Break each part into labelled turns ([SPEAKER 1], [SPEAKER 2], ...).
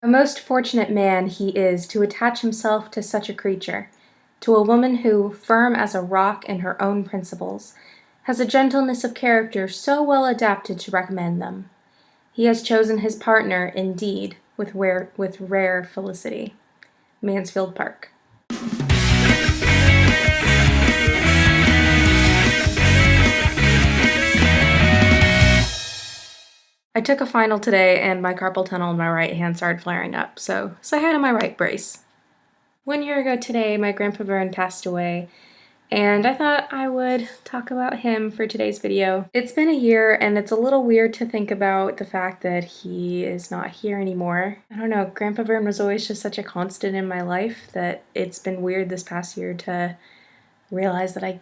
[SPEAKER 1] A most fortunate man he is to attach himself to such a creature, to a woman who, firm as a rock in her own principles, has a gentleness of character so well adapted to recommend them. He has chosen his partner, indeed, with rare felicity. Mansfield Park. I took a final today and my carpal tunnel in my right hand started flaring up, so say hi to my right brace. 1 year ago today, my grandpa Vern passed away, and I thought I would talk about him for today's video. It's been a year, and it's a little weird to think about the fact that he is not here anymore. I don't know, Grandpa Vern was always just such a constant in my life that it's been weird this past year to realize that I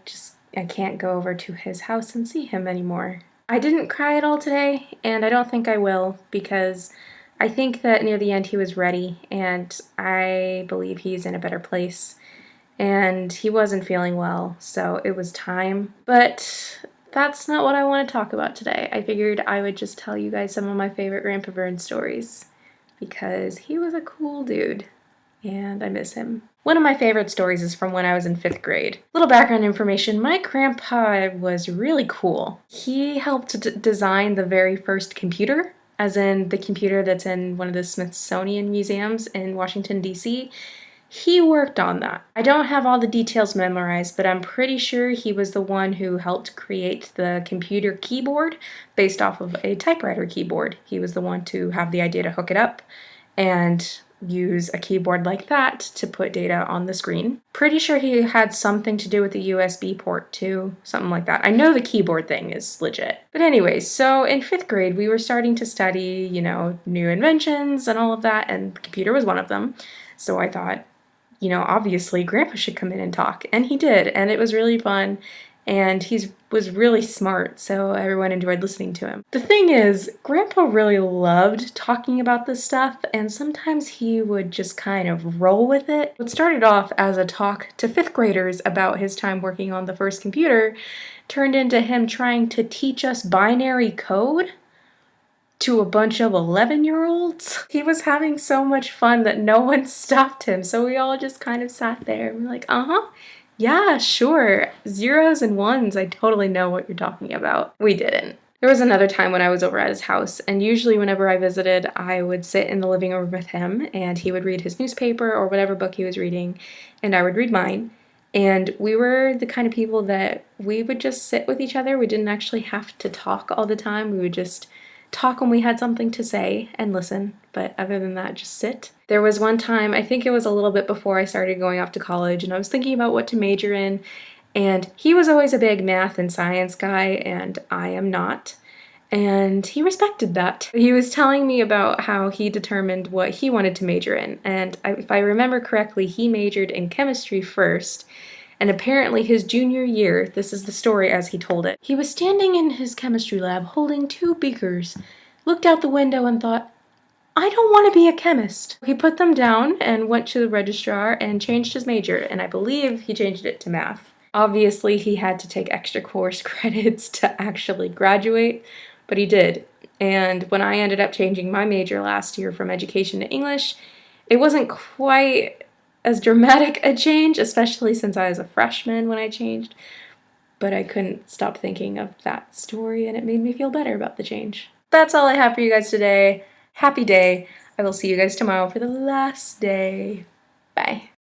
[SPEAKER 1] can't go over to his house and see him anymore. I didn't cry at all today, and I don't think I will, because I think that near the end he was ready, and I believe he's in a better place, and he wasn't feeling well, so it was time. But that's not what I want to talk about today. I figured I would just tell you guys some of my favorite Grandpa Vern stories, because he was a cool dude, and I miss him. One of my favorite stories is from when I was in 5th grade. Little background information, my grandpa was really cool. He helped design the very first computer, as in the computer that's in one of the Smithsonian museums in Washington, D.C. He worked on that. I don't have all the details memorized, but I'm pretty sure he was the one who helped create the computer keyboard based off of a typewriter keyboard. He was the one to have the idea to hook it up and use a keyboard like that to put data on the screen. Pretty sure he had something to do with the USB port too, something like that. I know the keyboard thing is legit. But anyways, so in 5th grade we were starting to study, new inventions and all of that, and the computer was one of them. So I thought, obviously Grandpa should come in and talk, and he did, and it was really fun. And he was really smart, so everyone enjoyed listening to him. The thing is, Grandpa really loved talking about this stuff, and sometimes he would just kind of roll with it. What started off as a talk to 5th graders about his time working on the first computer turned into him trying to teach us binary code to a bunch of 11-year-olds. He was having so much fun that no one stopped him, so we all just kind of sat there and were like, yeah, sure. Zeros and ones, I totally know what you're talking about. We didn't. There was another time when I was over at his house, and usually whenever I visited, I would sit in the living room with him, and he would read his newspaper or whatever book he was reading, and I would read mine. And we were the kind of people that we would just sit with each other. We didn't actually have to talk all the time. We would just talk when we had something to say and listen, but other than that, just sit. There was one time, I think it was a little bit before I started going off to college, and I was thinking about what to major in, and he was always a big math and science guy, and I am not, and he respected that. He was telling me about how he determined what he wanted to major in, and if I remember correctly, he majored in chemistry first. And apparently his junior year, this is the story as he told it, he was standing in his chemistry lab holding 2 beakers, looked out the window and thought, I don't want to be a chemist. He put them down and went to the registrar and changed his major, and I believe he changed it to math. Obviously he had to take extra course credits to actually graduate, but he did. And when I ended up changing my major last year from education to English, it wasn't quite as dramatic a change, especially since I was a freshman when I changed, but I couldn't stop thinking of that story and it made me feel better about the change. That's all I have for you guys today. Happy day. I will see you guys tomorrow for the last day. Bye.